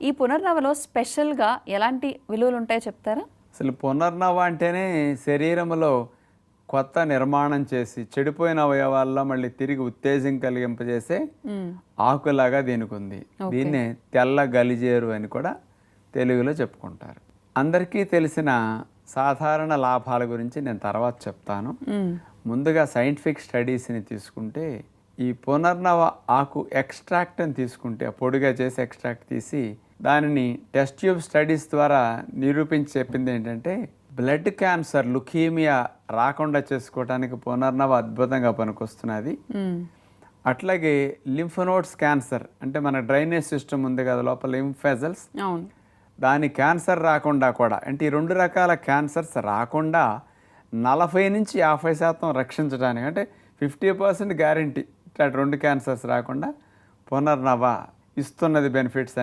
ఈ పునర్నవలో స్పెషల్‌గా ఎలాంటి విలువలు ఉంటాయో చెప్తారా? అసలు పునర్నవ అంటేనే శరీరంలో కొత్త నిర్మాణం చేసి చెడిపోయిన అవయవాల్లో మళ్ళీ తిరిగి ఉత్తేజం కలిగింపజేసే ఆకులాగా దీనికి ఉంది. దీన్నే తెల్ల గలిజేరు అని కూడా తెలుగులో చెప్పుకుంటారు. అందరికీ తెలిసిన సాధారణ లాభాల గురించి నేను తర్వాత చెప్తాను. ముందుగా సైంటిఫిక్ స్టడీస్ని తీసుకుంటే ఈ పునర్నవ ఆకు ఎక్స్ట్రాక్ట్ అని తీసుకుంటే పొడిగా చేసి ఎక్స్ట్రాక్ట్ తీసి దానిని టెస్ట్ ట్యూబ్ స్టడీస్ ద్వారా నిరూపించి చెప్పింది ఏంటంటే బ్లడ్ క్యాన్సర్ లుకీమియా రాకుండా చేసుకోవడానికి పునర్నవ అద్భుతంగా పనికొస్తున్నది. అట్లాగే లింఫోనోడ్స్ క్యాన్సర్ అంటే మన డ్రైనేజ్ సిస్టమ్ ఉంది కదా లోపల లింఫ్ వెజల్స్, దాని క్యాన్సర్ రాకుండా కూడా అంటే ఈ 2 రకాల క్యాన్సర్స్ రాకుండా 40 నుంచి 50% రక్షించడానికి అంటే 50% గ్యారంటీ ఇట్లా 2 క్యాన్సర్స్ రాకుండా పునర్నవ ఇస్తున్నది బెనిఫిట్స్ అని